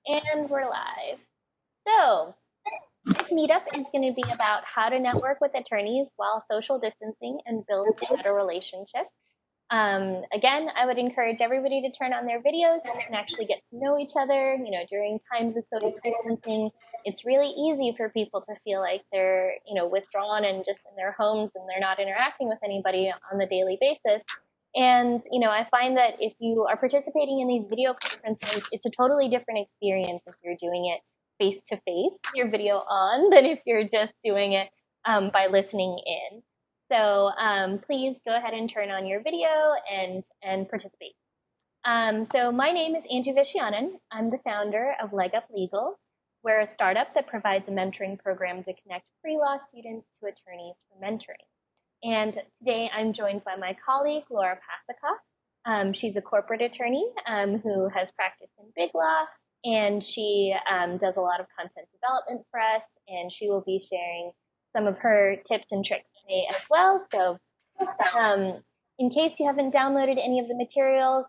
And we're live. So, this meetup is going to be about how to network with attorneys while social distancing and build better relationships. Again, I would encourage everybody to turn on their videos and actually get to know each other. During times of social distancing, it's really easy for people to feel like they're, withdrawn and just in their homes and they're not interacting with anybody on the daily basis. And, I find that if you are participating in these video conferences, it's a totally different experience if you're doing it face to face, your video on, than if you're just doing it by listening in. So please go ahead and turn on your video and participate. So my name is Angie Viscianen. I'm the founder of Leg Up Legal. We're a startup that provides a mentoring program to connect pre-law students to attorneys for mentoring. And today I'm joined by my colleague, Laura Pasikoff. She's a corporate attorney who has practiced in big law, and she does a lot of content development for us, and she will be sharing some of her tips and tricks today as well. So in case you haven't downloaded any of the materials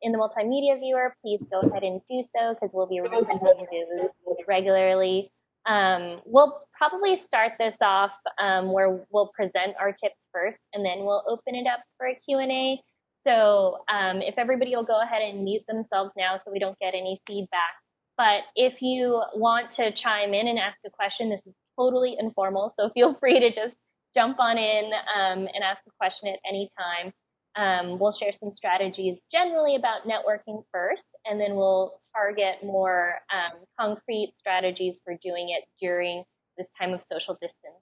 in the multimedia viewer, please go ahead and do so because we'll be releasing those regularly. We'll probably start this off where we'll present our tips first, and then we'll open it up for a Q&A. So if everybody will go ahead and mute themselves now so we don't get any feedback. But if you want to chime in and ask a question, this is totally informal, so feel free to just jump on in and ask a question at any time. We'll share some strategies generally about networking first, and then we'll target more concrete strategies for doing it during this time of social distancing.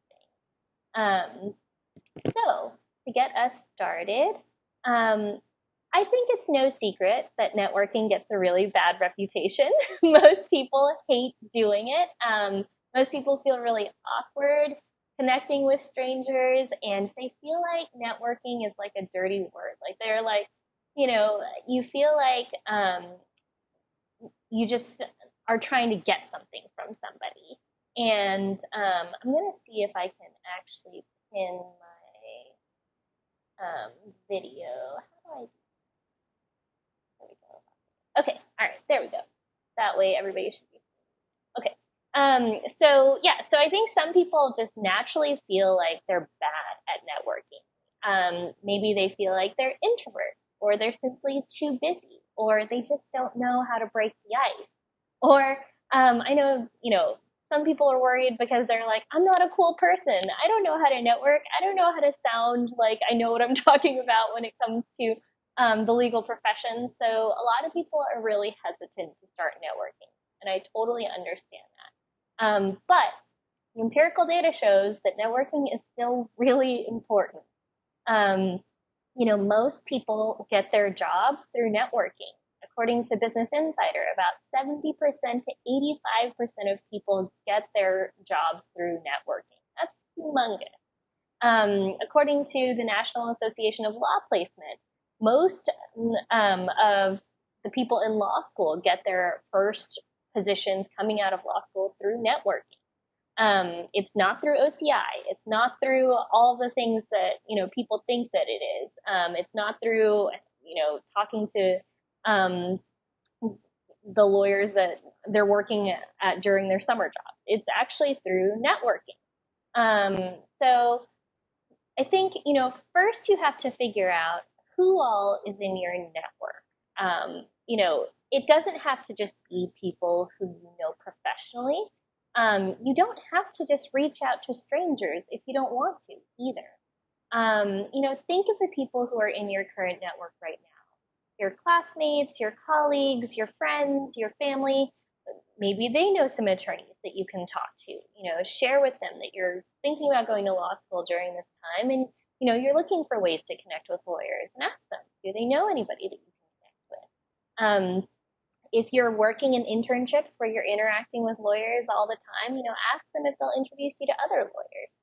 So to get us started, I think it's no secret that networking gets a really bad reputation. Most people hate doing it. Most people feel really awkward connecting with strangers, and they feel like networking is like a dirty word. Like they're like, you feel like you just are trying to get something from somebody. And I'm going to see if I can actually pin my video. How do I do? There we go. Okay, all right, there we go. That way everybody should be. Okay. So I think some people just naturally feel like they're bad at networking. Maybe they feel like they're introverts, or they're simply too busy, or they just don't know how to break the ice. Or I know, some people are worried because they're like, I'm not a cool person. I don't know how to network. I don't know how to sound like I know what I'm talking about when it comes to the legal profession. So a lot of people are really hesitant to start networking, and I totally understand that. But the empirical data shows that networking is still really important. Most people get their jobs through networking. According to Business Insider, about 70% to 85% of people get their jobs through networking. That's humongous. According to the National Association of Law Placement, most of the people in law school get their first positions coming out of law school through networking. It's not through OCI. It's not through all the things that, people think that it is. It's not through, talking to the lawyers that they're working at during their summer jobs. It's actually through networking. So I think, first you have to figure out who all is in your network. It doesn't have to just be people who you know professionally. You don't have to just reach out to strangers if you don't want to either. Think of the people who are in your current network right now. Your classmates, your colleagues, your friends, your family. Maybe they know some attorneys that you can talk to. Share with them that you're thinking about going to law school during this time, and you're looking for ways to connect with lawyers, and ask them, do they know anybody that you can connect with? If you're working in internships where you're interacting with lawyers all the time, ask them if they'll introduce you to other lawyers.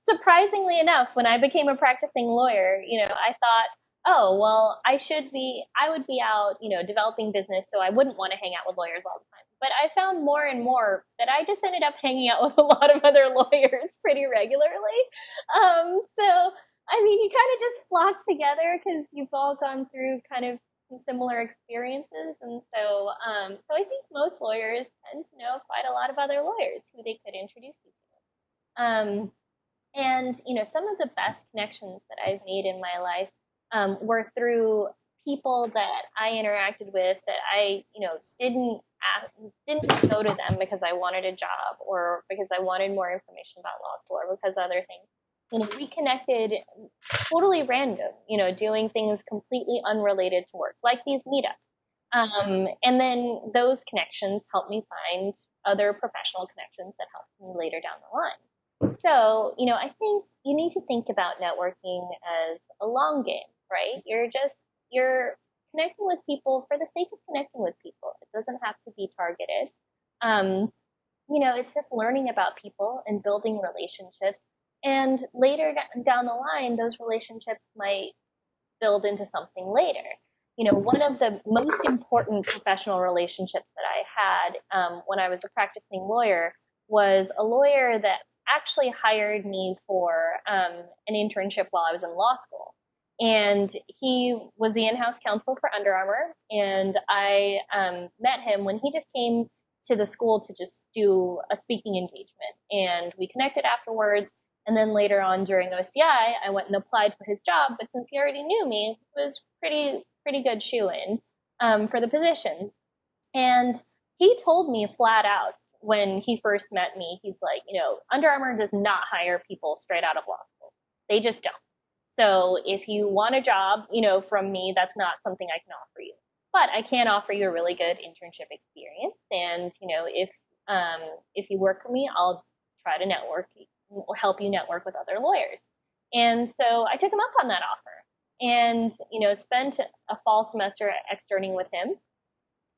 Surprisingly enough, when I became a practicing lawyer, I thought, oh, well, I would be out, developing business, so I wouldn't want to hang out with lawyers all the time. But I found more and more that I just ended up hanging out with a lot of other lawyers pretty regularly. So, you kind of just flock together because you've all gone through kind of some similar experiences, and so I think most lawyers tend to know quite a lot of other lawyers who they could introduce you to. And some of the best connections that I've made in my life were through people that I interacted with that I didn't go to them because I wanted a job or because I wanted more information about law school or because other things. We connected totally random, doing things completely unrelated to work, like these meetups. And then those connections helped me find other professional connections that helped me later down the line. So, I think you need to think about networking as a long game, right? You're connecting with people for the sake of connecting with people. It doesn't have to be targeted. It's just learning about people and building relationships. And later down the line, those relationships might build into something later. One of the most important professional relationships that I had when I was a practicing lawyer was a lawyer that actually hired me for an internship while I was in law school. And he was the in-house counsel for Under Armour, and I met him when he just came to the school to just do a speaking engagement. And we connected afterwards, and then later on during OCI, I went and applied for his job, but since he already knew me, it was pretty good shoe-in for the position. And he told me flat out when he first met me, he's like, Under Armour does not hire people straight out of law school. They just don't. So if you want a job, from me, that's not something I can offer you. But I can offer you a really good internship experience. And, if you work for me, I'll try to network or help you network with other lawyers. And so I took him up on that offer and, spent a fall semester externing with him.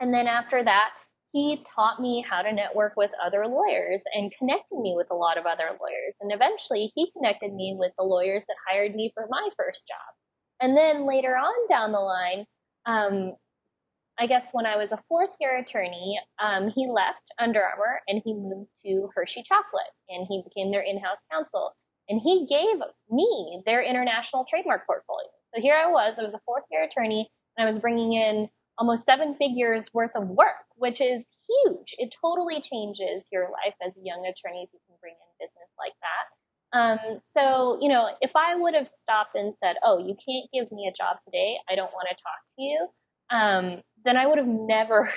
And then after that, he taught me how to network with other lawyers and connected me with a lot of other lawyers. And eventually he connected me with the lawyers that hired me for my first job. And then later on down the line, I guess when I was a fourth-year attorney, he left Under Armour and he moved to Hershey Chocolate, and he became their in-house counsel. And he gave me their international trademark portfolio. So here I was a fourth-year attorney, and I was bringing in almost 7 figures worth of work, which is huge. It totally changes your life as a young attorney if you can bring in business like that. So, if I would have stopped and said, oh, you can't give me a job today, I don't want to talk to you, then I would have never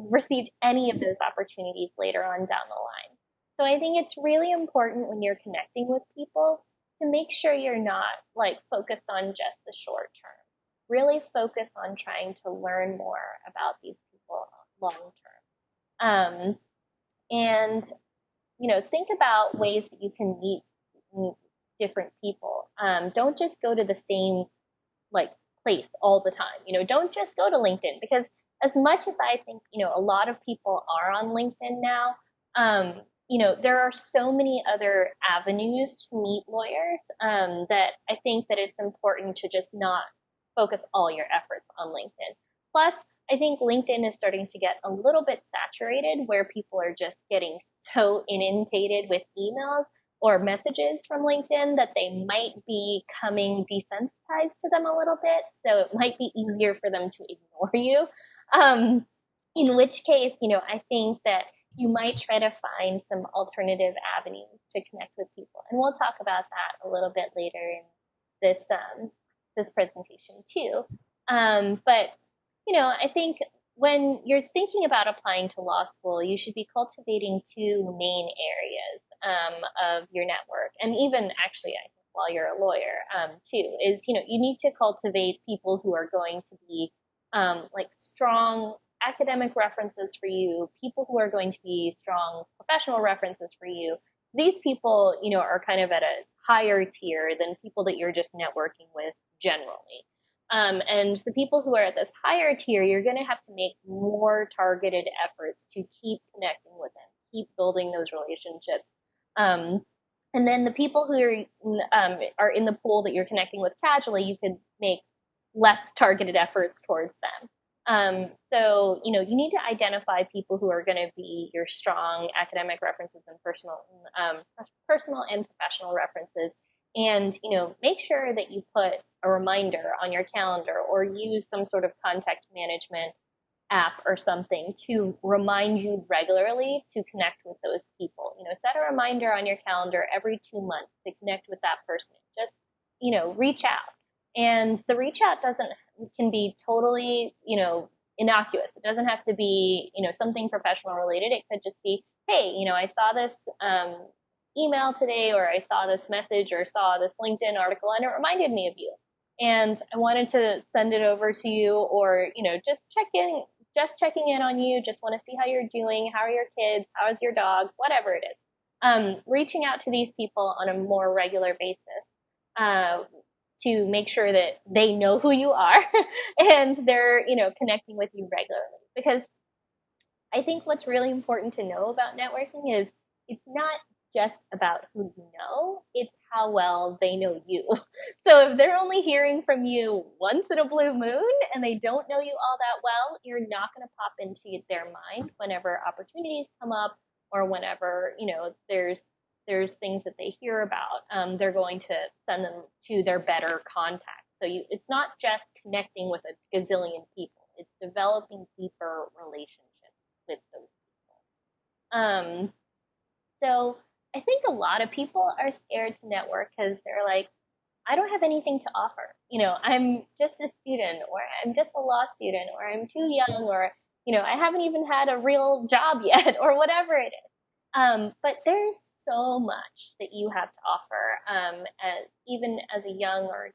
received any of those opportunities later on down the line. So I think it's really important when you're connecting with people to make sure you're not focused on just the short term. Really focus on trying to learn more about these people long term. And think about ways that you can meet different people. Don't just go to the same place all the time. Don't just go to LinkedIn, because as much as I think, a lot of people are on LinkedIn now, there are so many other avenues to meet lawyers that I think that it's important to just not focus all your efforts on LinkedIn. Plus, I think LinkedIn is starting to get a little bit saturated where people are just getting so inundated with emails or messages from LinkedIn that they might be becoming desensitized to them a little bit. So it might be easier for them to ignore you. In which case, I think that you might try to find some alternative avenues to connect with people. And we'll talk about that a little bit later in this presentation too. But I think when you're thinking about applying to law school, you should be cultivating 2 main areas of your network. And even actually, I think while you're a lawyer too, is, you need to cultivate people who are going to be strong academic references for you, people who are going to be strong professional references for you. These people, are kind of at a higher tier than people that you're just networking with generally. And the people who are at this higher tier, you're going to have to make more targeted efforts to keep connecting with them, keep building those relationships. And then the people who are in the pool that you're connecting with casually, you could make less targeted efforts towards them. So, you need to identify people who are going to be your strong academic references and personal and professional references, And, make sure that you put a reminder on your calendar or use some sort of contact management app or something to remind you regularly to connect with those people. Set a reminder on your calendar every 2 months to connect with that person. Just, reach out. And the reach out can be totally, innocuous. It doesn't have to be, something professional related. It could just be, hey, I saw this email today, or I saw this message, or saw this LinkedIn article, and it reminded me of you. And I wanted to send it over to you, or, just checking in on you, just want to see how you're doing, how are your kids, how is your dog, whatever it is. Reaching out to these people on a more regular basis to make sure that they know who you are and they're, connecting with you regularly. Because I think what's really important to know about networking is it's not just about who you know, it's how well they know you. So if they're only hearing from you once in a blue moon and they don't know you all that well, you're not going to pop into their mind whenever opportunities come up, or whenever, there's things that they hear about. They're going to send them to their better contacts. So it's not just connecting with a gazillion people, it's developing deeper relationships with those people. So I think a lot of people are scared to network because they're like, I don't have anything to offer. I'm just a student, or I'm just a law student, or I'm too young, or, I haven't even had a real job yet, or whatever it is. But there's so much that you have to offer, even as a young or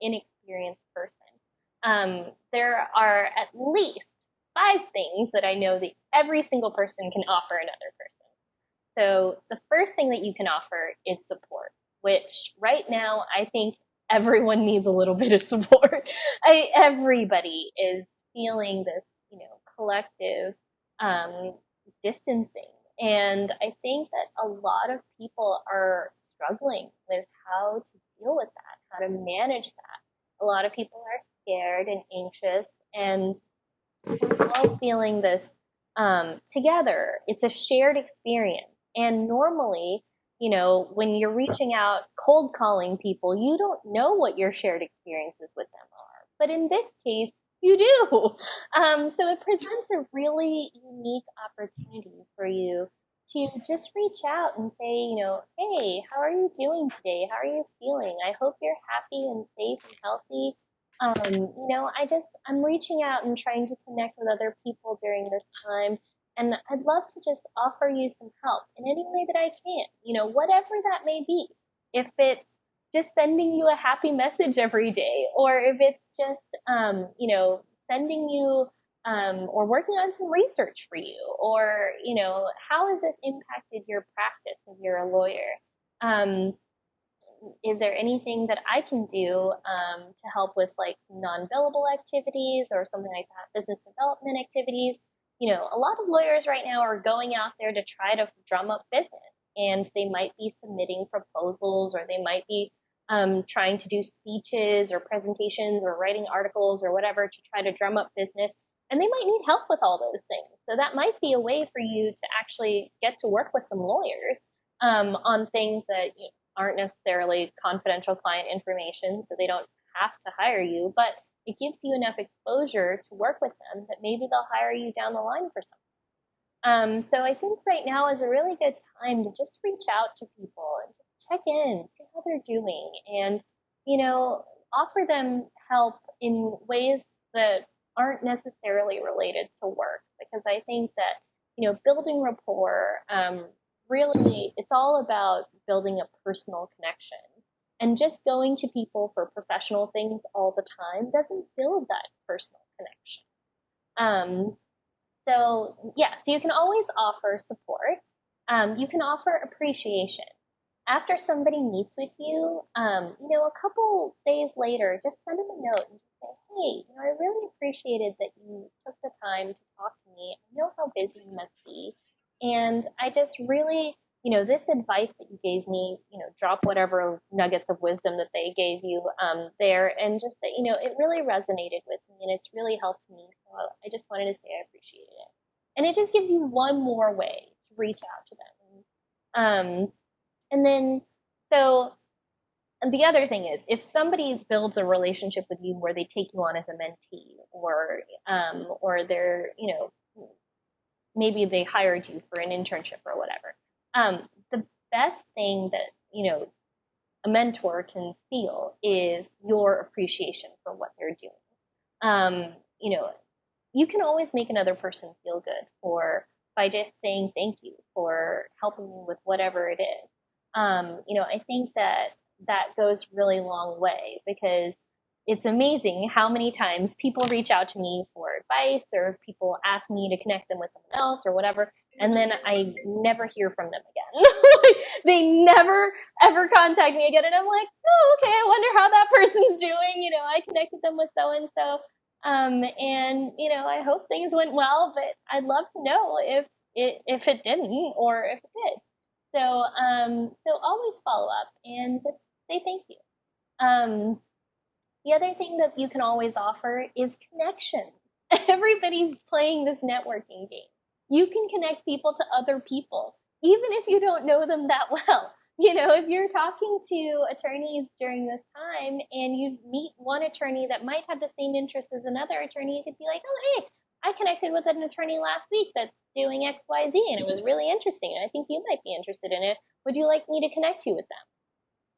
inexperienced person. There are at least 5 things that I know that every single person can offer another person. So the first thing that you can offer is support, which right now I think everyone needs a little bit of support. Everybody is feeling this, collective distancing. And I think that a lot of people are struggling with how to deal with that, how to manage that. A lot of people are scared and anxious, and we're all feeling this together. It's a shared experience. And normally, when you're reaching out, cold calling people, you don't know what your shared experiences with them are. But in this case, you do. So it presents a really unique opportunity for you to just reach out and say, hey, how are you doing today? How are you feeling? I hope you're happy and safe and healthy. I'm reaching out and trying to connect with other people during this time. And I'd love to just offer you some help in any way that I can, whatever that may be. If it's just sending you a happy message every day, or if it's just, sending you or working on some research for you, or, how has this impacted your practice if you're a lawyer? Is there anything that I can do to help with like some non-billable activities or something like that, business development activities? A lot of lawyers right now are going out there to try to drum up business, and they might be submitting proposals, or they might be trying to do speeches or presentations or writing articles or whatever to try to drum up business. And they might need help with all those things. So that might be a way for you to actually get to work with some lawyers on things that aren't necessarily confidential client information, so they don't have to hire you, but it gives you enough exposure to work with them that maybe they'll hire you down the line for something. So I think right now is a really good time to just reach out to people and just check in, see how they're doing, and, offer them help in ways that aren't necessarily related to work. Because I think that, building rapport, really, it's all about building a personal connection. And just going to people for professional things all the time doesn't build that personal connection. So you can always offer support. You can offer appreciation. After somebody meets with you, a couple days later, just send them a note and just say, hey, I really appreciated that you took the time to talk to me. I know how busy you must be. And I just really, this advice that you gave me, drop whatever nuggets of wisdom that they gave you there, and just that, it really resonated with me and it's really helped me. So I just wanted to say I appreciated it. And it just gives you one more way to reach out to them. And then, so and the other thing is, if somebody builds a relationship with you where they take you on as a mentee, or they're, maybe they hired you for an internship or whatever, the best thing that, a mentor can feel is your appreciation for what they're doing. You can always make another person feel good by just saying thank you for helping me with whatever it is. I think that goes really long way, because it's amazing how many times people reach out to me for advice, or people ask me to connect them with someone else or whatever, and then I never hear from them again. They never ever contact me again, and I'm like, oh, okay, I wonder how that person's doing. I connected them with so and so, and I hope things went well, but I'd love to know if it didn't or if it did. So always follow up and just say thank you. The other thing that you can always offer is connection. Everybody's playing this networking game. You can connect people to other people, even if you don't know them that well. If you're talking to attorneys during this time and you meet one attorney that might have the same interests as another attorney, you could be like, oh, hey, I connected with an attorney last week that's doing XYZ, and it was really interesting, and I think you might be interested in it. Would you like me to connect you with them?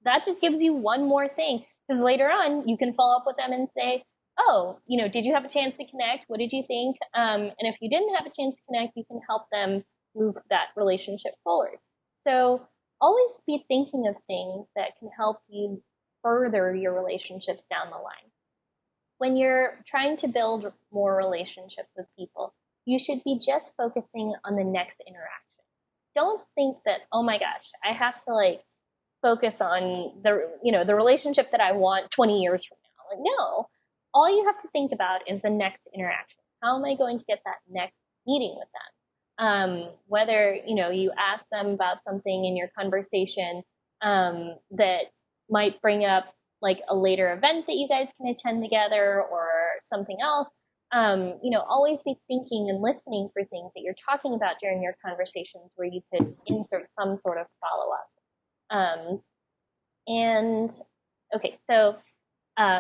That just gives you one more thing, because later on you can follow up with them and say, oh, did you have a chance to connect? What did you think? And if you didn't have a chance to connect, you can help them move that relationship forward. So always be thinking of things that can help you further your relationships down the line. When you're trying to build more relationships with people, you should be just focusing on the next interaction. Don't think that, oh my gosh, I have to focus on the relationship that I want 20 years from now. No, all you have to think about is the next interaction. How am I going to get that next meeting with them? Whether, you ask them about something in your conversation that might bring up a later event that you guys can attend together or something else. Always be thinking and listening for things that you're talking about during your conversations where you could insert some sort of follow-up.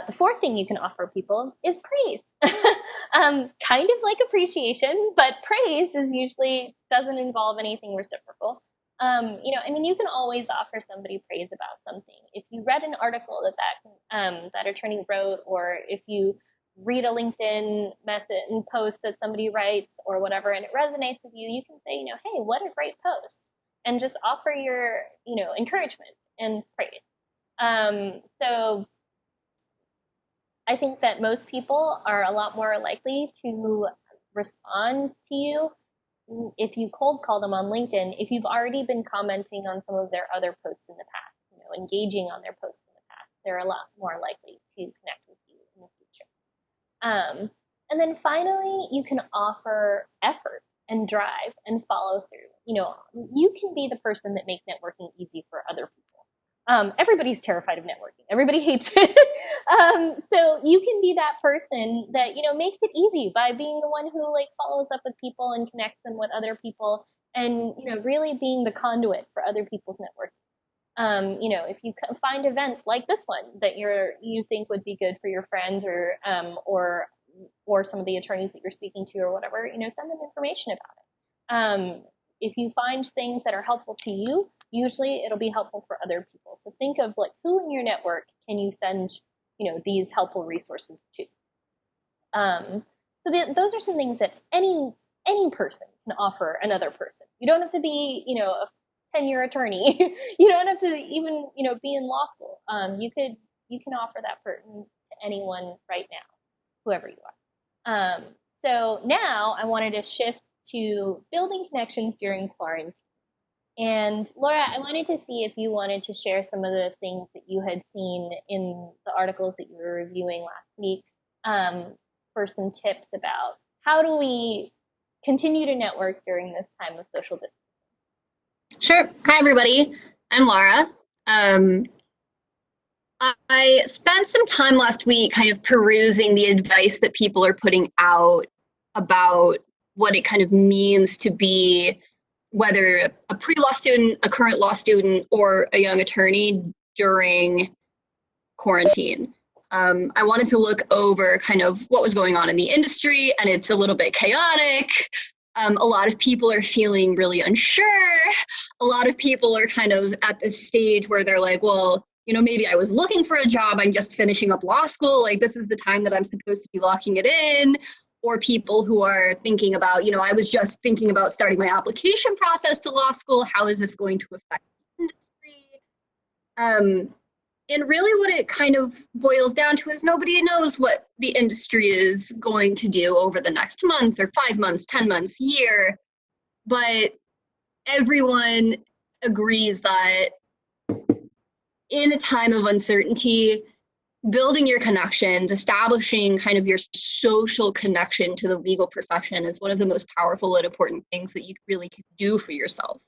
The fourth thing you can offer people is praise. Kind of like appreciation, but praise usually doesn't involve anything reciprocal. You can always offer somebody praise about something. If you read an article that attorney wrote, or if you read a LinkedIn message and post that somebody writes or whatever, and it resonates with you, you can say, hey, what a great post, and just offer your, encouragement and praise. So I think that most people are a lot more likely to respond to you if you cold call them on LinkedIn, if you've already been commenting on some of their other posts in the past, engaging on their posts in the past, they're a lot more likely to connect with you in the future. And then finally, you can offer effort and drive and follow through. You can be the person that makes networking easy for other people. Everybody's terrified of networking. Everybody hates it. So you can be that person that, makes it easy by being the one who follows up with people and connects them with other people, and, really being the conduit for other people's networking. If you find events like this one that you think would be good for your friends or some of the attorneys that you're speaking to or whatever, send them information about it. If you find things that are helpful to you, usually it'll be helpful for other people. So think of who in your network can you send, these helpful resources to. Those are some things that any person can offer another person. You don't have to be, a 10-year attorney. You don't have to even, be in law school. You can offer that person to anyone right now, whoever you are. So now I wanted to shift to building connections during quarantine. And Laura, I wanted to see if you wanted to share some of the things that you had seen in the articles that you were reviewing last week, for some tips about how do we continue to network during this time of social distancing. Sure. Hi, everybody. I'm Laura. I spent some time last week kind of perusing the advice that people are putting out about what it kind of means to be, whether a pre-law student, a current law student, or a young attorney during quarantine. I wanted to look over kind of what was going on in the industry, and it's a little bit chaotic. A lot of people are feeling really unsure. A lot of people are kind of at this stage where they're like, well, you know, maybe I was looking for a job. I'm just finishing up law school. Like, this is the time that I'm supposed to be locking it in. Or people who are thinking about, you know, I was just thinking about starting my application process to law school. How is this going to affect the industry? And really what it kind of boils down to is nobody knows what the industry is going to do over the next month or 5 months, 10 months, year. But everyone agrees that in a time of uncertainty, building your connections, establishing kind of your social connection to the legal profession is one of the most powerful and important things that you really can do for yourself.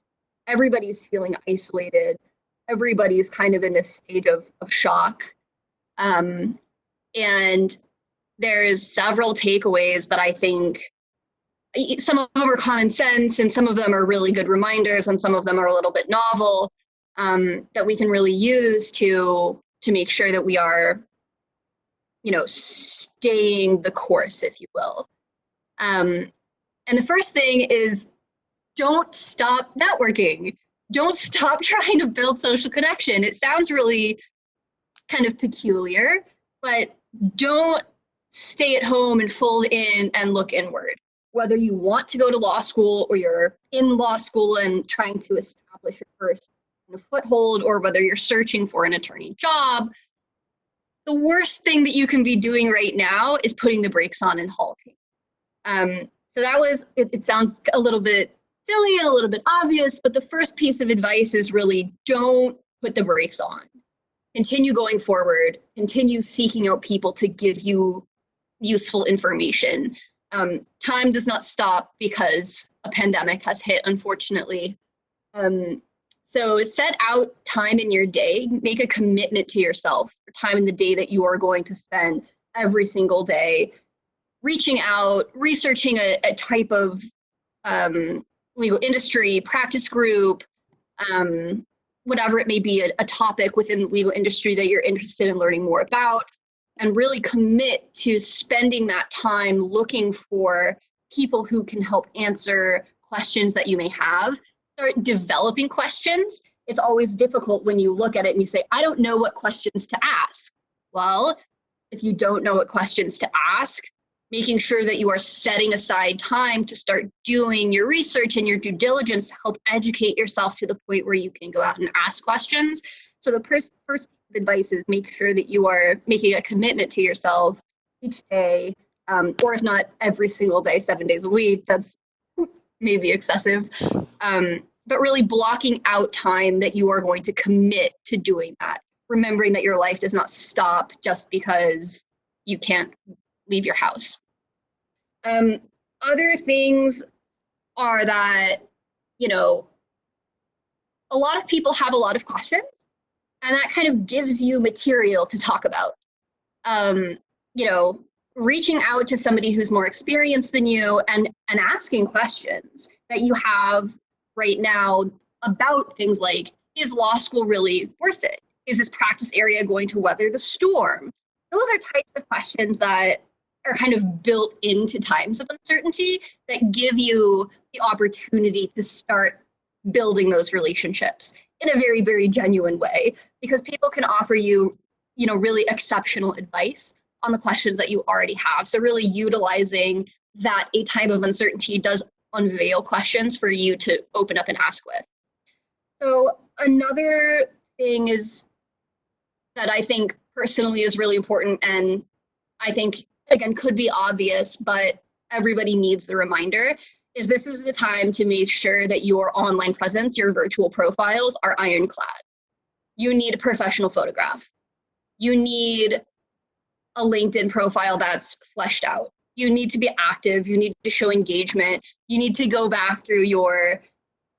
Everybody's feeling isolated. Everybody's kind of in this stage of shock. And there's several takeaways that I think some of them are common sense and some of them are really good reminders and some of them are a little bit novel that we can really use to make sure that we are, you know, staying the course, if you will. And the first thing is don't stop networking. Don't stop trying to build social connection. It sounds really kind of peculiar, but don't stay at home and fold in and look inward. Whether you want to go to law school or you're in law school and trying to establish your first foothold, or whether you're searching for an attorney job, the worst thing that you can be doing right now is putting the brakes on and halting. So that was, it sounds a little bit silly and a little bit obvious, but the first piece of advice is really don't put the brakes on. Continue going forward, continue seeking out people to give you useful information. Time does not stop because a pandemic has hit, unfortunately. So set out time in your day, make a commitment to yourself for time in the day that you are going to spend every single day, reaching out, researching a type of legal industry, practice group, whatever it may be, a topic within the legal industry that you're interested in learning more about, and really commit to spending that time looking for people who can help answer questions that you may have. Start developing questions. It's always difficult when you look at it and you say, I don't know what questions to ask. Well, if you don't know what questions to ask, making sure that you are setting aside time to start doing your research and your due diligence to help educate yourself to the point where you can go out and ask questions. So the first piece of advice is make sure that you are making a commitment to yourself each day, or if not every single day, 7 days a week. That's maybe excessive, but really blocking out time that you are going to commit to doing that. Remembering that your life does not stop just because you can't leave your house. Other things are that, you know, a lot of people have a lot of questions, and that kind of gives you material to talk about. You know, reaching out to somebody who's more experienced than you and asking questions that you have right now about things like, is law school really worth it? Is this practice area going to weather the storm? Those are types of questions that are kind of built into times of uncertainty that give you the opportunity to start building those relationships in a very, very genuine way, because people can offer you, you know, really exceptional advice on the questions that you already have. So really utilizing that a time of uncertainty does unveil questions for you to open up and ask with. So another thing is that I think personally is really important, and I think, again, could be obvious, but everybody needs the reminder, is this is the time to make sure that your online presence, your virtual profiles are ironclad. You need a professional photograph. You need a LinkedIn profile that's fleshed out. You need to be active. You need to show engagement. You need to go back through your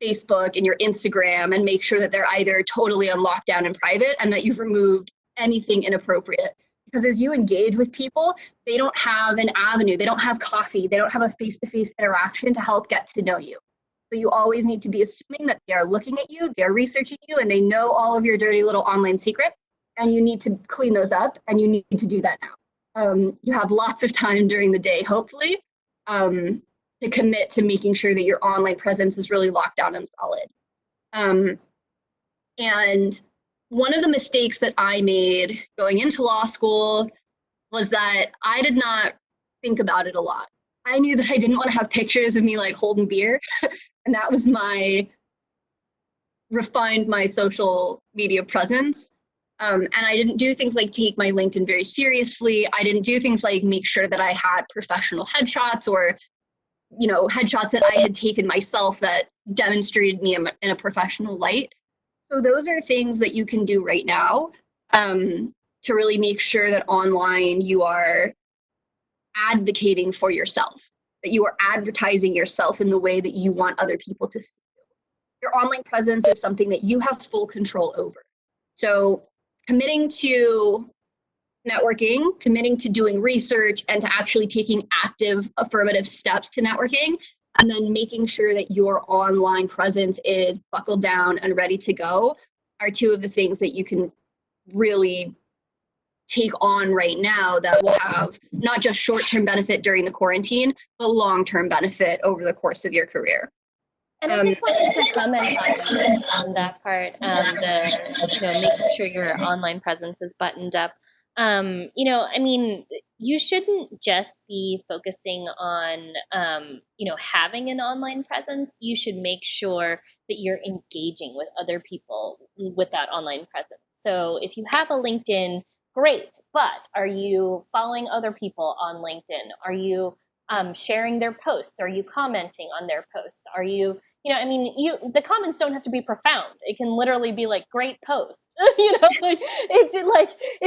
Facebook and your Instagram and make sure that they're either totally on lockdown and private and that you've removed anything inappropriate. Because as you engage with people, they don't have an avenue, they don't have coffee, they don't have a face-to-face interaction to help get to know you. So you always need to be assuming that they are looking at you, they are researching you, and they know all of your dirty little online secrets. and you need to clean those up, and you need to do that now. You have lots of time during the day, hopefully, to commit to making sure that your online presence is really locked down and solid. And one of the mistakes that I made going into law school was that I did not think about it a lot. I knew that I didn't want to have pictures of me like holding beer, and that was refined my social media presence. And I didn't do things like take my LinkedIn very seriously. I didn't do things like make sure that I had professional headshots or, headshots that I had taken myself that demonstrated me in a professional light. So those are things that you can do right now, to really make sure that online you are advocating for yourself, that you are advertising yourself in the way that you want other people to see you. Your online presence is something that you have full control over. So committing to networking, committing to doing research, and to actually taking active affirmative steps to networking, and then making sure that your online presence is buckled down and ready to go are two of the things that you can really take on right now that will have not just short-term benefit during the quarantine, but long-term benefit over the course of your career. And I just wanted to comment on that part, making sure your online presence is buttoned up. You shouldn't just be focusing on, having an online presence. You should make sure that you're engaging with other people with that online presence. So if you have a LinkedIn, great, but are you following other people on LinkedIn? Are you sharing their posts? Are you commenting on their posts? Are you, the comments don't have to be profound. It can literally be like, great post. It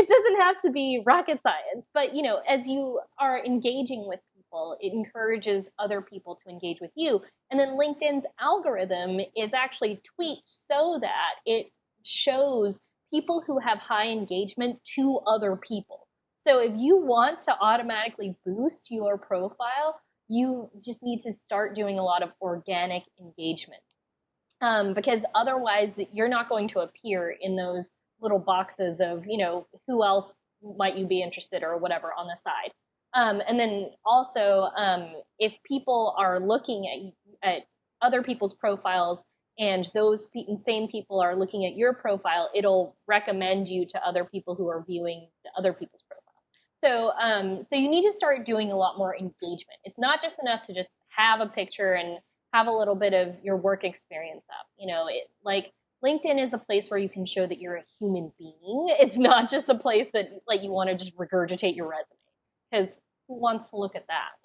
doesn't have to be rocket science. But, as you are engaging with people, it encourages other people to engage with you. And then LinkedIn's algorithm is actually tweaked so that it shows people who have high engagement to other people. So if you want to automatically boost your profile, you just need to start doing a lot of organic engagement. Because otherwise you're not going to appear in those little boxes of, who else might you be interested or whatever on the side. And then also, if people are looking at other people's profiles and those same people are looking at your profile, it'll recommend you to other people who are viewing the other people's profiles. So you need to start doing a lot more engagement. It's not just enough to just have a picture and have a little bit of your work experience up. LinkedIn is a place where you can show that you're a human being. It's not just a place that you want to just regurgitate your resume, because who wants to look at that?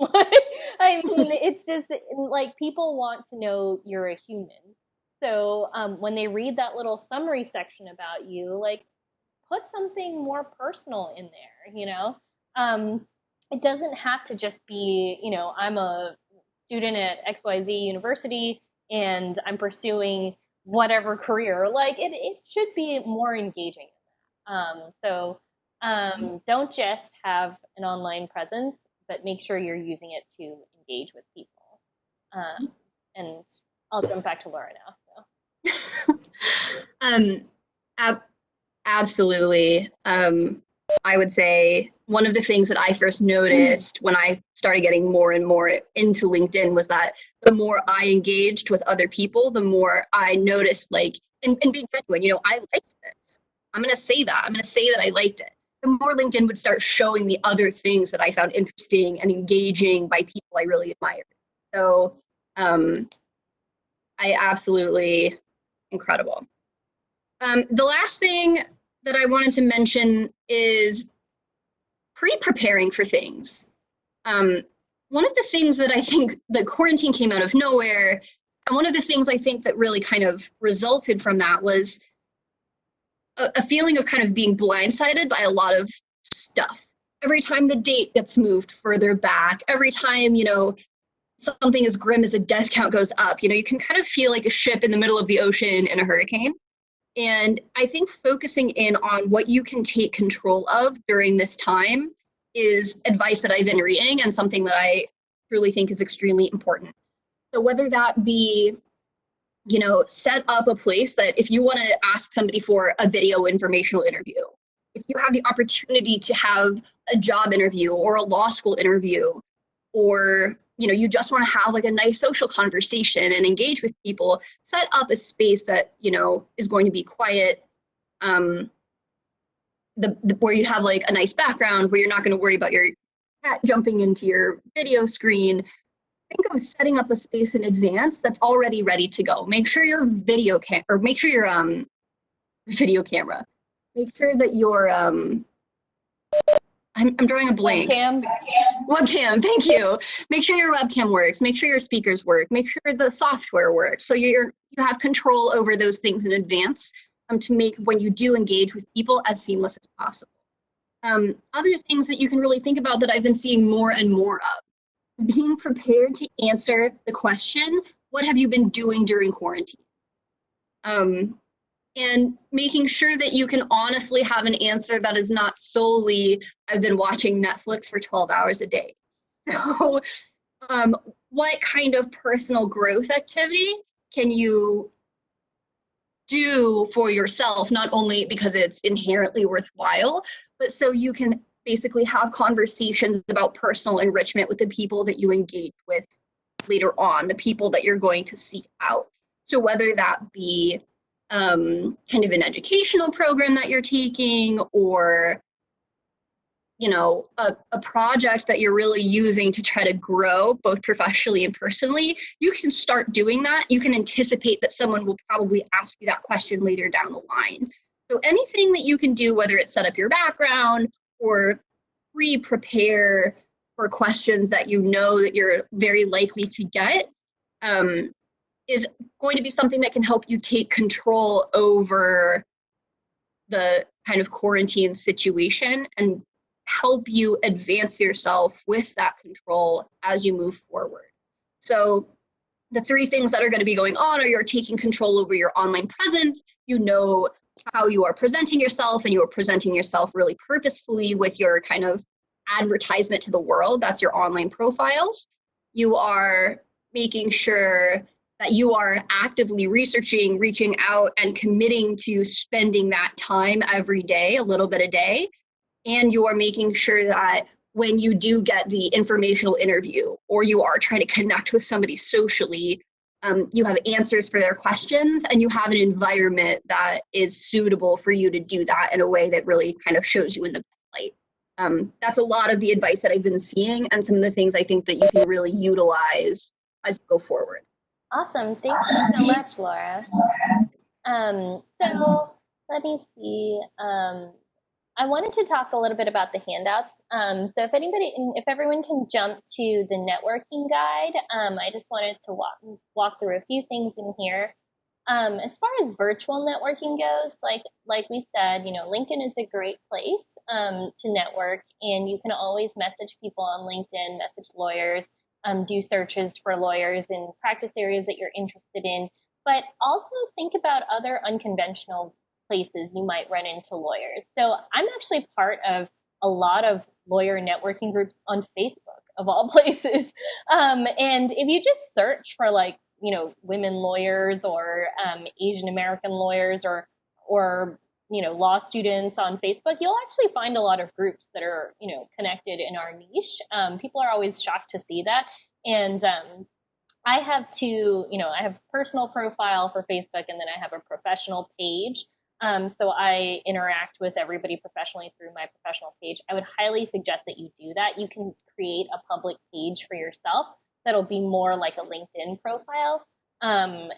It's just people want to know you're a human. So when they read that little summary section about you, put something more personal in there, it doesn't have to just be, I'm a student at XYZ University and I'm pursuing whatever career. It should be more engaging. Don't just have an online presence, but make sure you're using it to engage with people. And I'll jump back to Laura now. So. Absolutely. I would say one of the things that I first noticed when I started getting more and more into LinkedIn was that the more I engaged with other people, the more I noticed, and being genuine, I liked this. I'm going to say that. I'm going to say that I liked it. The more LinkedIn would start showing me other things that I found interesting and engaging by people I really admired. So I absolutely incredible. The last thing that I wanted to mention is pre-preparing for things. One of the things that I think the quarantine came out of nowhere, and one of the things I think that really kind of resulted from that was a feeling of kind of being blindsided by a lot of stuff. Every time the date gets moved further back, every time, something as grim as a death count goes up, you can kind of feel like a ship in the middle of the ocean in a hurricane. And I think focusing in on what you can take control of during this time is advice that I've been reading and something that I really think is extremely important. So whether that be, set up a place that if you want to ask somebody for a video informational interview, if you have the opportunity to have a job interview or a law school interview, or you just want to have like a nice social conversation and engage with people, set up a space that is going to be quiet, where you have like a nice background, where you're not going to worry about your cat jumping into your video screen. Think of setting up a space in advance that's already ready to go. Make sure your make sure your video camera. Make sure that your I'm drawing a blank. Webcam. Webcam, thank you. Make sure your webcam works. Make sure your speakers work. Make sure the software works. So you have control over those things in advance, to make when you do engage with people as seamless as possible. Other things that you can really think about that I've been seeing more and more of, being prepared to answer the question, what have you been doing during quarantine? And making sure that you can honestly have an answer that is not solely, I've been watching Netflix for 12 hours a day. So what kind of personal growth activity can you do for yourself, not only because it's inherently worthwhile, but so you can basically have conversations about personal enrichment with the people that you engage with later on, the people that you're going to seek out. So whether that be kind of an educational program that you're taking, or a project that you're really using to try to grow both professionally and personally, you can start doing that. You can anticipate that someone will probably ask you that question later down the line. So anything that you can do, whether it's set up your background or pre-prepare for questions that that you're very likely to get, is going to be something that can help you take control over the kind of quarantine situation and help you advance yourself with that control as you move forward. So the three things that are going to be going on are you're taking control over your online presence, how you are presenting yourself, and you are presenting yourself really purposefully with your kind of advertisement to the world. That's your online profiles. You are making sure that you are actively researching, reaching out, and committing to spending that time every day, a little bit a day. And you are making sure that when you do get the informational interview, or you are trying to connect with somebody socially, you have answers for their questions, and you have an environment that is suitable for you to do that in a way that really kind of shows you in the best light. That's a lot of the advice that I've been seeing, and some of the things I think that you can really utilize as you go forward. Awesome. Thank you so much, Laura. So let me see. I wanted to talk a little bit about the handouts. So if everyone can jump to the networking guide, I just wanted to walk through a few things in here. As far as virtual networking goes, like we said, LinkedIn is a great place to network, and you can always message people on LinkedIn, message lawyers, do searches for lawyers in practice areas that you're interested in, but also think about other unconventional places you might run into lawyers. So I'm actually part of a lot of lawyer networking groups on Facebook, of all places. And if you just search for women lawyers, or Asian American lawyers, or law students on Facebook, you'll actually find a lot of groups that are connected in our niche. People are always shocked to see that. And I have I have a personal profile for Facebook, and then I have a professional page. So I interact with everybody professionally through my professional page. I would highly suggest that you do that. You can create a public page for yourself that'll be more like a LinkedIn profile, and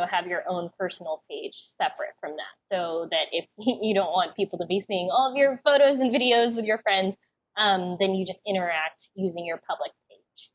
have your own personal page separate from that, so that if you don't want people to be seeing all of your photos and videos with your friends, then you just interact using your public page.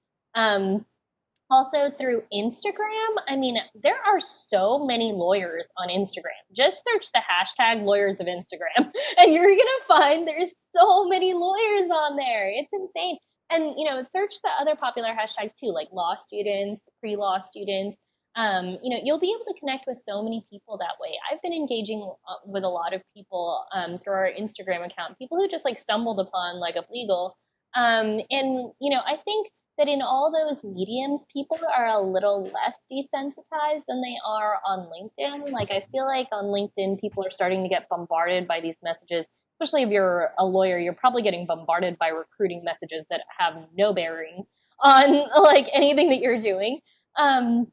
Also through Instagram, there are so many lawyers on Instagram. Just search the hashtag lawyers of Instagram, and you're going to find there's so many lawyers on there. It's insane. And, search the other popular hashtags too, like law students, pre-law students. You'll be able to connect with so many people that way. I've been engaging with a lot of people through our Instagram account, people who just stumbled upon Up Legal. And, I think that in all those mediums, people are a little less desensitized than they are on LinkedIn. I feel like on LinkedIn, people are starting to get bombarded by these messages. especially if you're a lawyer, you're probably getting bombarded by recruiting messages that have no bearing on like anything that you're doing. Um,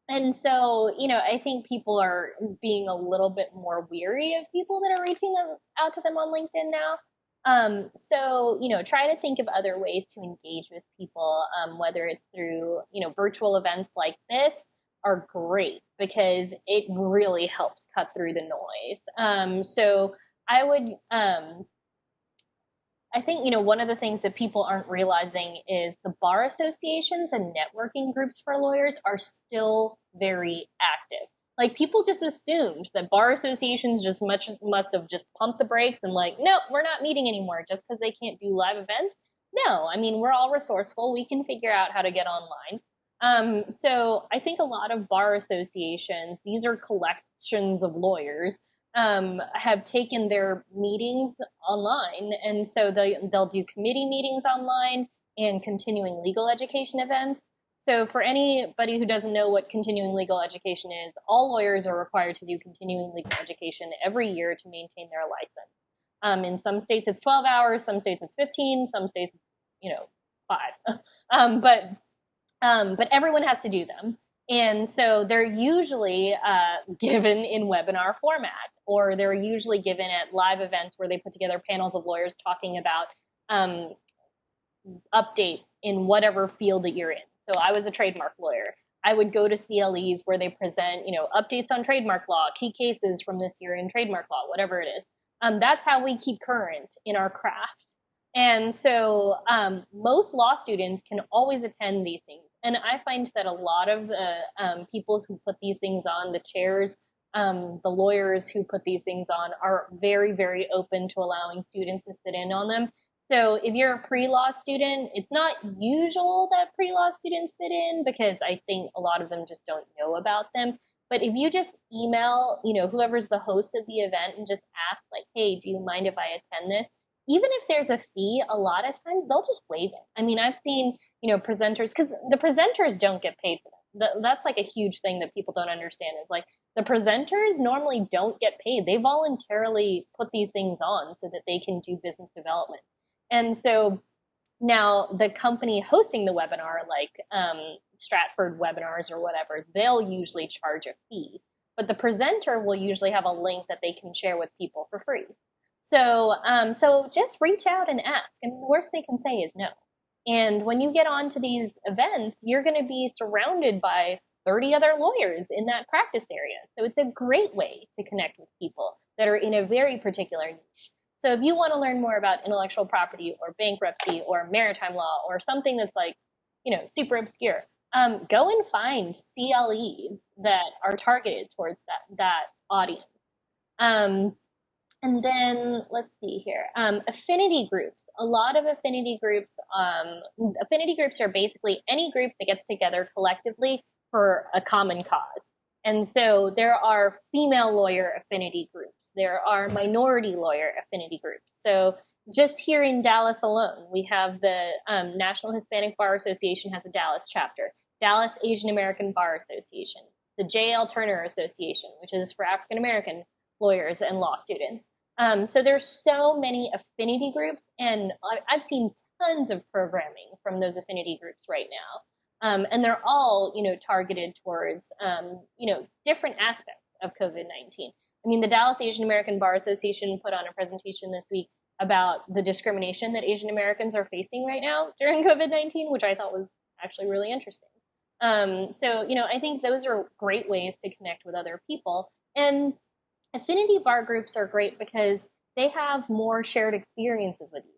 and so, I think people are being a little bit more weary of people that are reaching them out to them on LinkedIn now. So, try to think of other ways to engage with people, whether it's through, virtual events like this are great because it really helps cut through the noise. So I would, I think, one of the things that people aren't realizing is the bar associations and networking groups for lawyers are still very active. Like people just assumed that bar associations just must have just pumped the brakes and like, nope, we're not meeting anymore just because they can't do live events. No, I mean, we're all resourceful. We can figure out how to get online. So I think a lot of bar associations, these are collections of lawyers, have taken their meetings online, and so they'll do committee meetings online and continuing legal education events. So for anybody who doesn't know what continuing legal education is, all lawyers are required to do continuing legal education every year to maintain their license. In some states it's 12 hours, some states it's 15, some states it's 5. But everyone has to do them. And so they're usually given in webinar format, or they're usually given at live events where they put together panels of lawyers talking about updates in whatever field that you're in. So I was a trademark lawyer. I would go to CLEs where they present, updates on trademark law, key cases from this year in trademark law, whatever it is. That's how we keep current in our craft. And so most law students can always attend these things. And I find that a lot of the people who put these things on, the chairs, the lawyers who put these things on, are very, very open to allowing students to sit in on them. So if you're a pre-law student, it's not usual that pre-law students sit in because I think a lot of them just don't know about them. But if you just email, whoever's the host of the event and just ask like, hey, do you mind if I attend this? Even if there's a fee, a lot of times they'll just waive it. I mean, I've seen, presenters, because the presenters don't get paid for that. That's like a huge thing that people don't understand is like the presenters normally don't get paid. They voluntarily put these things on so that they can do business development. And so now the company hosting the webinar, like Stratford Webinars or whatever, they'll usually charge a fee. But the presenter will usually have a link that they can share with people for free. So just reach out and ask, and the worst they can say is no. And when you get onto these events, you're going to be surrounded by 30 other lawyers in that practice area. So it's a great way to connect with people that are in a very particular niche. So if you want to learn more about intellectual property or bankruptcy or maritime law or something that's like, super obscure, go and find CLEs that are targeted towards that audience. And then let's see here, affinity groups. A lot of affinity groups are basically any group that gets together collectively for a common cause. And so there are female lawyer affinity groups. There are minority lawyer affinity groups. So just here in Dallas alone, we have the National Hispanic Bar Association has a Dallas chapter, Dallas Asian American Bar Association, the J.L. Turner Association, which is for African American lawyers and law students. So there's so many affinity groups, and I've seen tons of programming from those affinity groups right now. And they're all, targeted towards, different aspects of COVID-19. I mean, the Dallas Asian American Bar Association put on a presentation this week about the discrimination that Asian Americans are facing right now during COVID-19, which I thought was actually really interesting. So, I think those are great ways to connect with other people. And affinity bar groups are great because they have more shared experiences with you.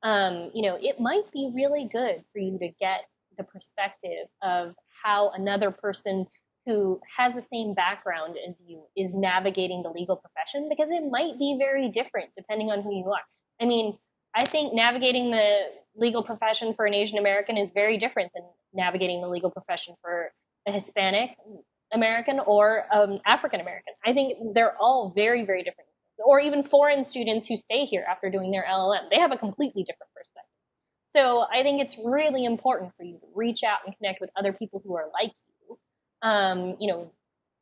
It might be really good for you to get the perspective of how another person who has the same background as you is navigating the legal profession, because it might be very different depending on who you are. I mean, I think navigating the legal profession for an Asian American is very different than navigating the legal profession for a Hispanic American or African American. I think they're all very, very different. Or even foreign students who stay here after doing their LLM, they have a completely different perspective. So I think it's really important for you to reach out and connect with other people who are like you,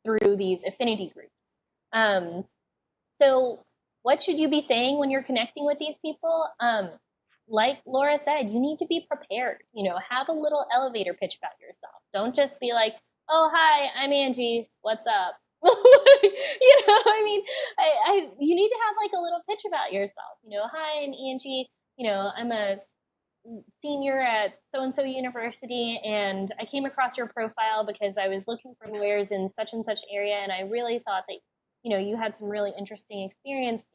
through these affinity groups. So what should you be saying when you're connecting with these people? Like Laura said, you need to be prepared. Have a little elevator pitch about yourself. Don't just be like, "Oh, hi, I'm Angie. What's up?" I mean, you need to have like a little pitch about yourself. Hi, I'm Angie. I'm a senior at so and so university, and I came across your profile because I was looking for lawyers in such and such area, and I really thought that you had some really interesting experience.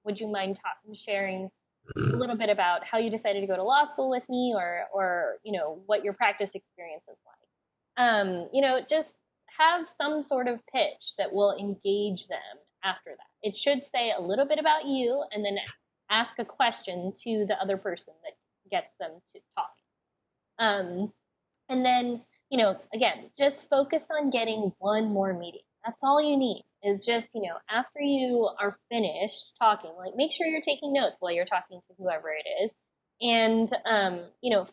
Would you mind sharing a little bit about how you decided to go to law school with me, or what your practice experience is like? Just have some sort of pitch that will engage them after that. It should say a little bit about you, and then ask a question to the other person that gets them to talk. And then, again, just focus on getting one more meeting. That's all you need, is just, after you are finished talking, like make sure you're taking notes while you're talking to whoever it is. And,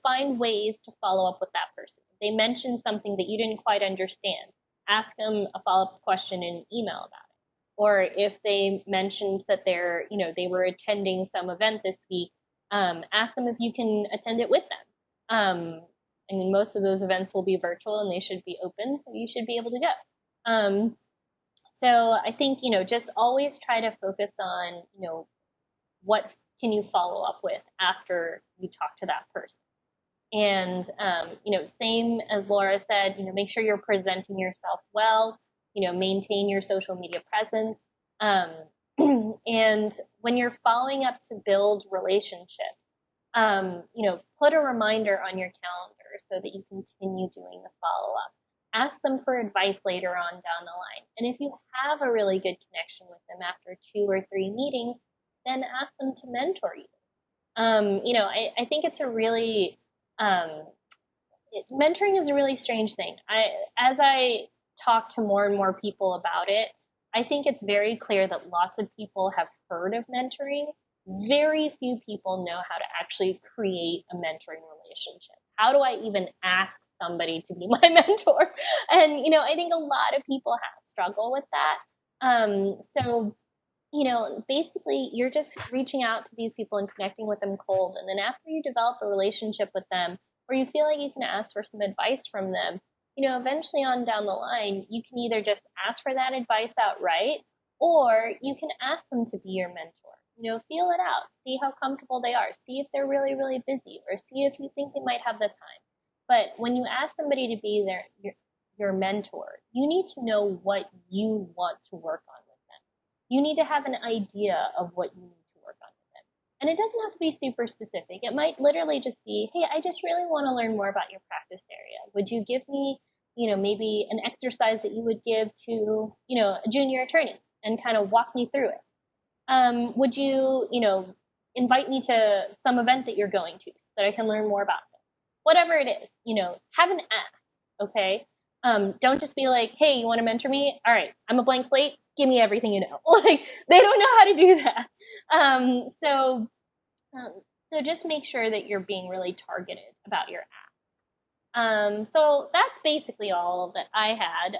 find ways to follow up with that person. If they mention something that you didn't quite understand, ask them a follow-up question in an email about it. Or if they mentioned that they were attending some event this week, ask them if you can attend it with them. I mean, most of those events will be virtual and they should be open, so you should be able to go. So I think, just always try to focus on, what can you follow up with after you talk to that person. And, same as Laura said, make sure you're presenting yourself well, maintain your social media presence. And when you're following up to build relationships, put a reminder on your calendar so that you continue doing the follow-up. Ask them for advice later on down the line. And if you have a really good connection with them after 2 or 3 meetings, then ask them to mentor you. I think it's a really, mentoring is a really strange thing. As I talk to more and more people about it, I think it's very clear that lots of people have heard of mentoring. Very few people know how to actually create a mentoring relationship. How do I even ask somebody to be my mentor? And, I think a lot of people struggle with that. So, basically you're just reaching out to these people and connecting with them cold. And then after you develop a relationship with them, or you feel like you can ask for some advice from them, eventually on down the line, you can either just ask for that advice outright, or you can ask them to be your mentor. Feel it out, see how comfortable they are, see if they're really, really busy, or see if you think they might have the time. But when you ask somebody to be your mentor, you need to know what you want to work on with them. You need to have an idea of what you need to work on with them. And it doesn't have to be super specific. It might literally just be, hey, I just really want to learn more about your practice area. Would you give me, maybe an exercise that you would give to, a junior attorney and kind of walk me through it? Would you, invite me to some event that you're going to so that I can learn more about this? Whatever it is, have an ask, okay? Don't just be like, hey, you want to mentor me? All right, I'm a blank slate. Give me everything you know. Like, they don't know how to do that. So just make sure that you're being really targeted about your ask. So that's basically all that I had.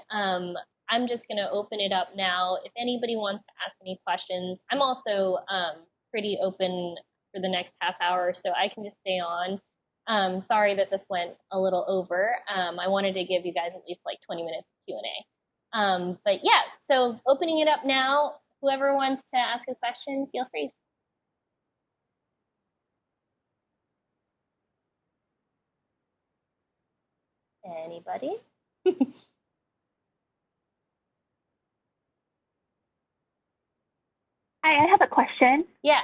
I'm just going to open it up now. If anybody wants to ask any questions, I'm also pretty open for the next half hour, so I can just stay on. Sorry that this went a little over. I wanted to give you guys at least like 20 minutes of Q&A. But yeah, so opening it up now. Whoever wants to ask a question, feel free. Anybody? Hi, I have a question. Yeah.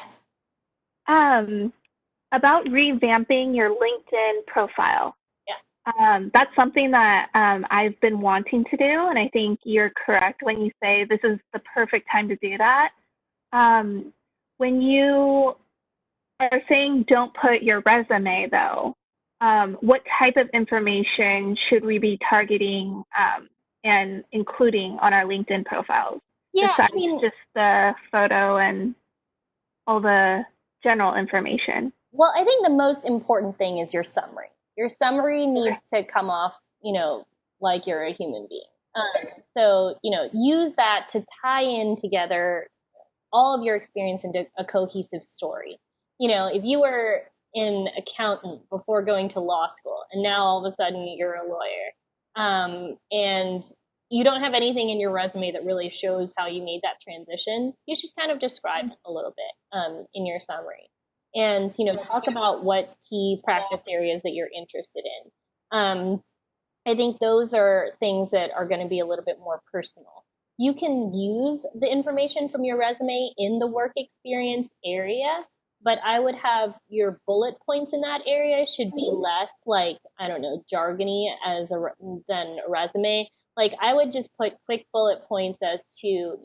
About revamping your LinkedIn profile. Yeah. That's something that I've been wanting to do, and I think you're correct when you say this is the perfect time to do that. When you are saying don't put your resume, though, what type of information should we be targeting and including on our LinkedIn profiles? Yeah, besides just the photo and all the general information? Well, I think the most important thing is your summary. Your summary needs to come off, like you're a human being. So, use that to tie in together all of your experience into a cohesive story. If you were an accountant before going to law school and now all of a sudden you're a lawyer, and you don't have anything in your resume that really shows how you made that transition, you should kind of describe it a little bit in your summary. And, talk about what key practice areas that you're interested in. I think those are things that are going to be a little bit more personal. You can use the information from your resume in the work experience area, but I would have your bullet points in that area should be less like, I don't know, jargony than a resume. Like I would just put quick bullet points as to,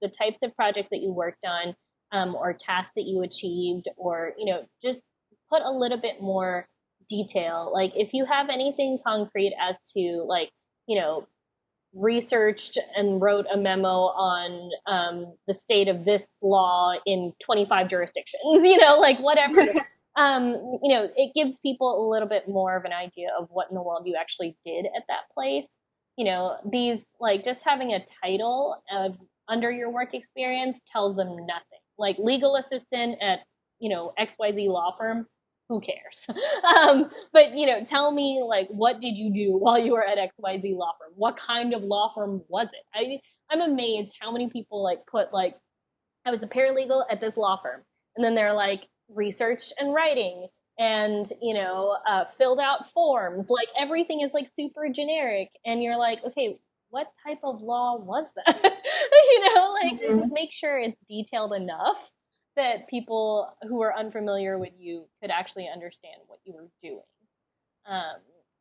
the types of projects that you worked on, or tasks that you achieved, or, just put a little bit more detail. Like if you have anything concrete as to like, researched and wrote a memo on the state of this law in 25 jurisdictions, like whatever. It gives people a little bit more of an idea of what in the world you actually did at that place. These like just having a title of under your work experience tells them nothing. Like legal assistant at, XYZ law firm, who cares? But, tell me, like, what did you do while you were at XYZ law firm? What kind of law firm was it? I'm amazed how many people, like, put, like, I was a paralegal at this law firm. And then they're, like, research and writing and, filled out forms. Like, everything is, like, super generic. And you're like, okay, what type of law was that? Just make sure it's detailed enough that people who are unfamiliar with you could actually understand what you were doing.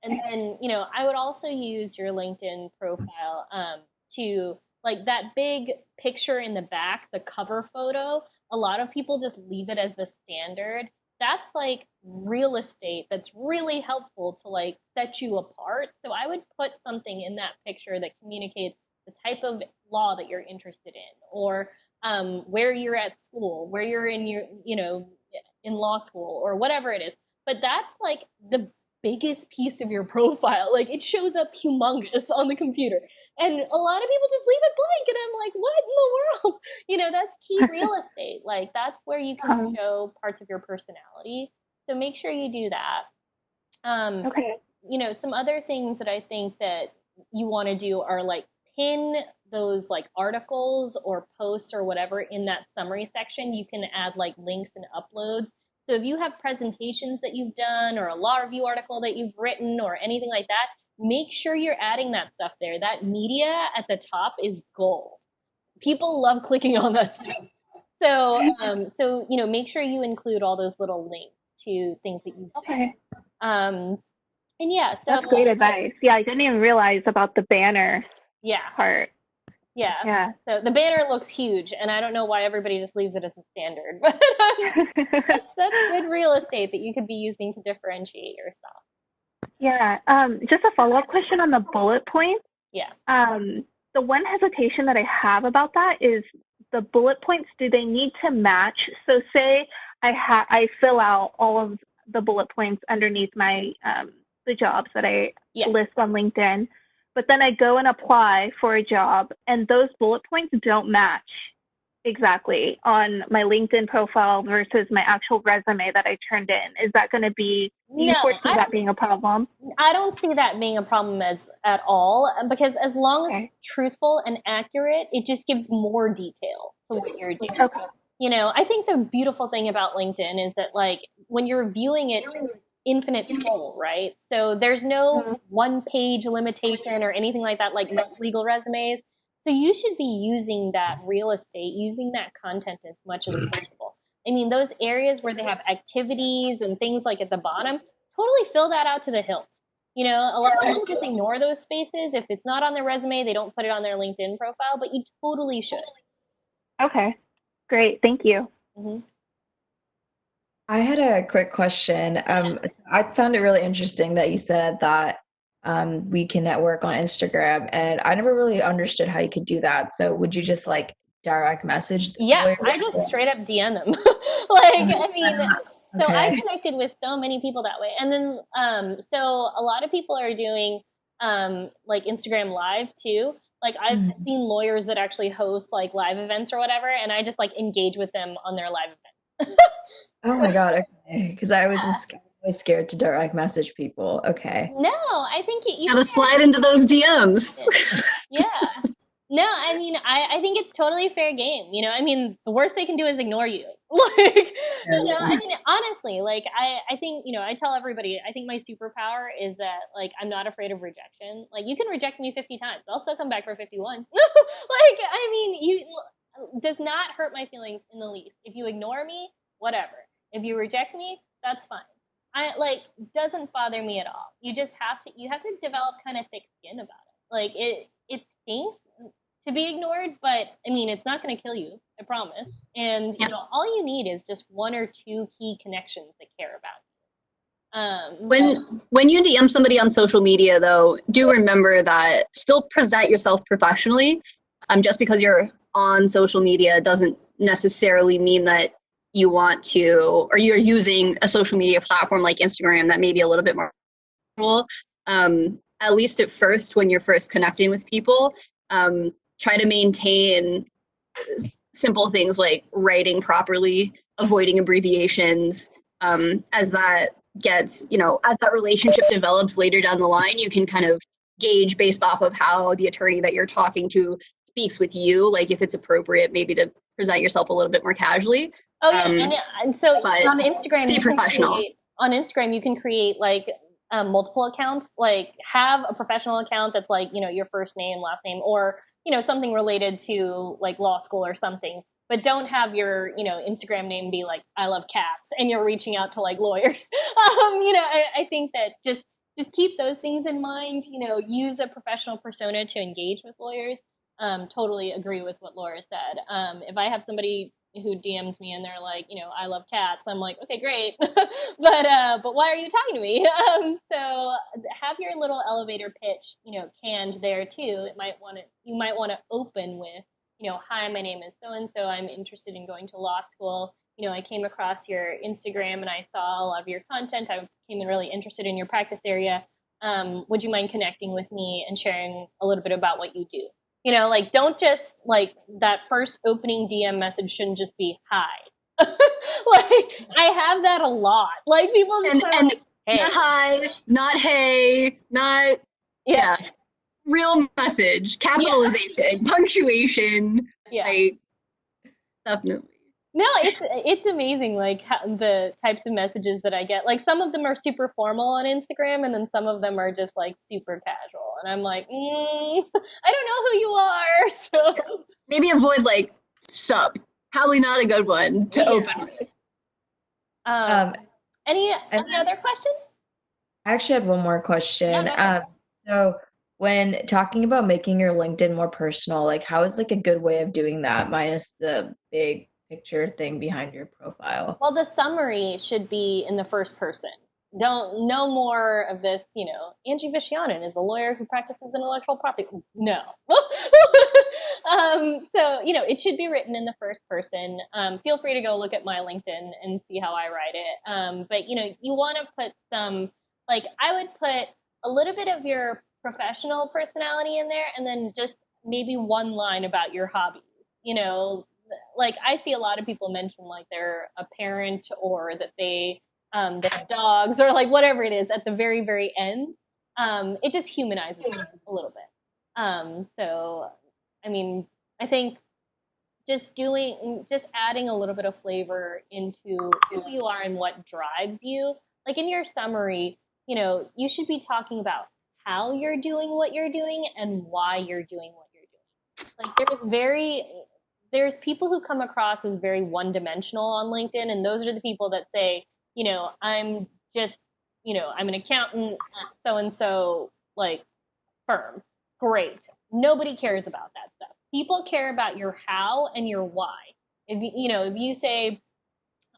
And then, I would also use your LinkedIn profile to, like, that big picture in the back, the cover photo. A lot of people just leave it as the standard. That's, like, real estate that's really helpful to, like, set you apart. So I would put something in that picture that communicates the type of law that you're interested in, or where you're at school, where you're in your, in law school or whatever it is. But that's like the biggest piece of your profile. Like it shows up humongous on the computer. And a lot of people just leave it blank. And I'm like, what in the world? That's key real estate. Like that's where you can show parts of your personality. So make sure you do that. Okay. Some other things that I think that you want to do are like pin those like articles or posts or whatever in that summary section. You can add like links and uploads. So if you have presentations that you've done or a law review article that you've written or anything like that, make sure you're adding that stuff there. That media at the top is gold. People love clicking on that stuff. So make sure you include all those little links to things that you've done. And yeah, so that's great advice. Yeah, I didn't even realize about the banner part. Yeah. So the banner looks huge, and I don't know why everybody just leaves it as a standard. But that's good real estate that you could be using to differentiate yourself. Yeah. Just a follow-up question on the bullet points. Yeah. The one hesitation that I have about that is the bullet points. Do they need to match? So say I fill out all of the bullet points underneath my the jobs that I list on LinkedIn. But then I go and apply for a job, and those bullet points don't match exactly on my LinkedIn profile versus my actual resume that I turned in. Is that going to be, do you foresee that being a problem? I don't see that being a problem at all, because as long as it's truthful and accurate, it just gives more detail to what you're doing. Okay. I think the beautiful thing about LinkedIn is that, like, when you're viewing it, infinite scroll, right? So there's no one page limitation or anything like that, like most legal resumes. So you should be using that real estate, using that content as much as possible. I mean, those areas where they have activities and things like at the bottom, totally fill that out to the hilt. A lot of people just ignore those spaces. If it's not on their resume, they don't put it on their LinkedIn profile, but you totally should. Okay, great. Thank you. Mm-hmm. I had a quick question. I found it really interesting that you said that we can network on Instagram, and I never really understood how you could do that. So would you just like direct message? Yeah, I just straight up DM them. So I connected with so many people that way. And then, so a lot of people are doing like Instagram Live too. Like I've seen lawyers that actually host like live events or whatever, and I just like engage with them on their live events. Oh my God, okay. Because I was just always scared to direct message people. Okay. No, I think you Gotta slide into those DMs. yeah. No, I mean, I think it's totally fair game. You know, I mean, the worst they can do is ignore you. Like, you know, I mean, honestly, like, I think, you know, I tell everybody, I think my superpower is that, like, I'm not afraid of rejection. Like, you can reject me 50 times. I'll still come back for 51. Like, I mean, does not hurt my feelings in the least. If you ignore me, whatever. If you reject me, that's fine. Doesn't bother me at all. You have to develop kind of thick skin about it. Like, it stinks to be ignored, but I mean, it's not going to kill you, I promise. And you know, all you need is just one or two key connections that care about you. When you DM somebody on social media, though, do remember that still present yourself professionally. Just because you're on social media doesn't necessarily mean that you want to, or you're using a social media platform like Instagram that may be a little bit more at least at first, when you're first connecting with people. Try to maintain simple things like writing properly, avoiding abbreviations. As that gets, you know, as that relationship develops later down the line, you can kind of gauge based off of how the attorney that you're talking to speaks with you, like if it's appropriate maybe to present yourself a little bit more casually. Oh yeah, and so on Instagram, stay professional. On Instagram, you can create like multiple accounts. Like have a professional account that's like, you know, your first name, last name, or you know, something related to like law school or something. But don't have your, you know, Instagram name be like I love cats and you're reaching out to like lawyers. You know, I think that just keep those things in mind. You know, use a professional persona to engage with lawyers. Totally agree with what Laura said. If I have somebody who DMs me and they're like, you know, I love cats, I'm like, okay, great, but why are you talking to me? So have your little elevator pitch, you know, canned there too. You might want to open with, you know, hi, my name is so and so. I'm interested in going to law school. You know, I came across your Instagram and I saw a lot of your content. I became really interested in your practice area. Would you mind connecting with me and sharing a little bit about what you do? You know, like don't just like that first opening DM message shouldn't just be hi. Like I have that a lot. Like people just like, hey. Not hi, not hey, not real message, capitalization, punctuation. Yeah. Like, definitely. No, it's amazing, like how, the types of messages that I get. Like some of them are super formal on Instagram, and then some of them are just like super casual. And I'm like, I don't know who you are. So maybe avoid like sup. Probably not a good one to open with. Any other questions? I actually had one more question. So when talking about making your LinkedIn more personal, like how is like a good way of doing that minus the big picture thing behind your profile? Well, the summary should be in the first person. No more of this, you know, Angie Vishyanen is a lawyer who practices intellectual property. No. So, you know, it should be written in the first person. Feel free to go look at my LinkedIn and see how I write it. But, you know, you want to put some, like, I would put a little bit of your professional personality in there and then just maybe one line about your hobbies. You know, like I see a lot of people mention like they're a parent or that they have dogs or like whatever it is at the very, very end. It just humanizes it a little bit. So, I mean, I think just adding a little bit of flavor into who you are and what drives you. Like in your summary, you know, you should be talking about how you're doing what you're doing and why you're doing what you're doing. Like there's people who come across as very one-dimensional on LinkedIn, and those are the people that say, you know, I'm just, you know, I'm an accountant at so-and-so, like, firm. Great. Nobody cares about that stuff. People care about your how and your why. If you say,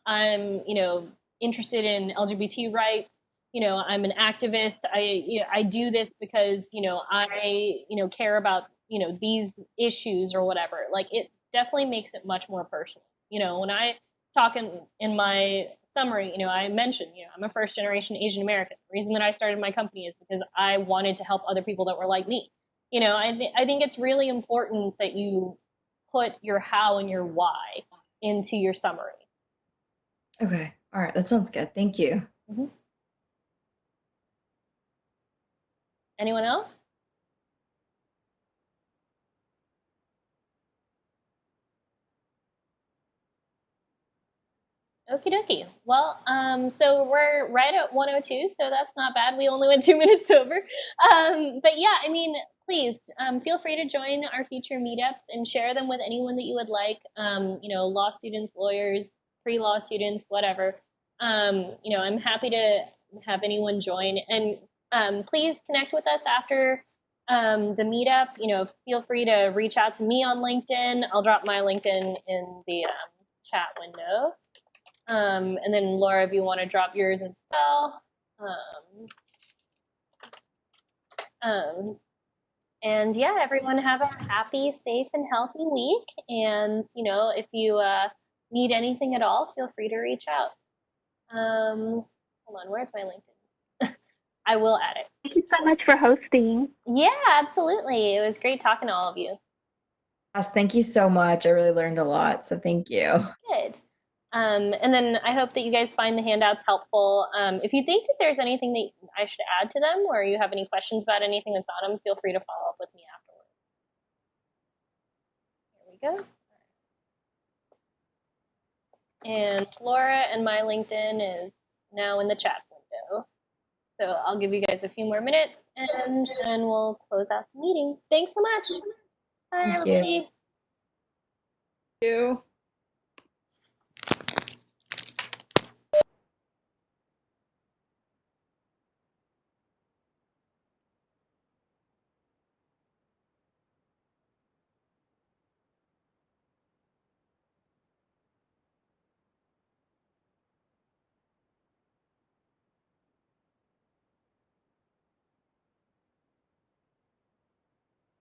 I'm, you know, interested in LGBT rights, you know, I'm an activist. I do this because, you know, I, you know, care about, you know, these issues or whatever. Like it definitely makes it much more personal. You know, when I talk in my summary, I mentioned, I'm a first generation Asian American. The reason that I started my company is because I wanted to help other people that were like me. I think it's really important that you put your how and your why into your summary. Okay. All right. That sounds good. Thank you. Mm-hmm. Anyone else? Okie dokie. Well, so we're right at 1:02, so that's not bad. We only went 2 minutes over. But yeah, I mean, please feel free to join our future meetups and share them with anyone that you would like. Law students, lawyers, pre-law students, whatever. I'm happy to have anyone join, and please connect with us after the meetup. Feel free to reach out to me on LinkedIn. I'll drop my LinkedIn in the chat window. And then Laura, if you want to drop yours as well. And yeah, everyone have a happy, safe, and healthy week. And, if you need anything at all, feel free to reach out. Hold on, where's my LinkedIn? I will add it. Thank you so much for hosting. Yeah, absolutely. It was great talking to all of you. Yes, thank you so much. I really learned a lot, so thank you. Good. And then I hope that you guys find the handouts helpful. If you think that there's anything that I should add to them, or you have any questions about anything that's on them, feel free to follow up with me afterwards. Here we go. And Laura and my LinkedIn is now in the chat window. So I'll give you guys a few more minutes, and then we'll close out the meeting. Thanks so much. Bye, Thank everybody. you. Thank you.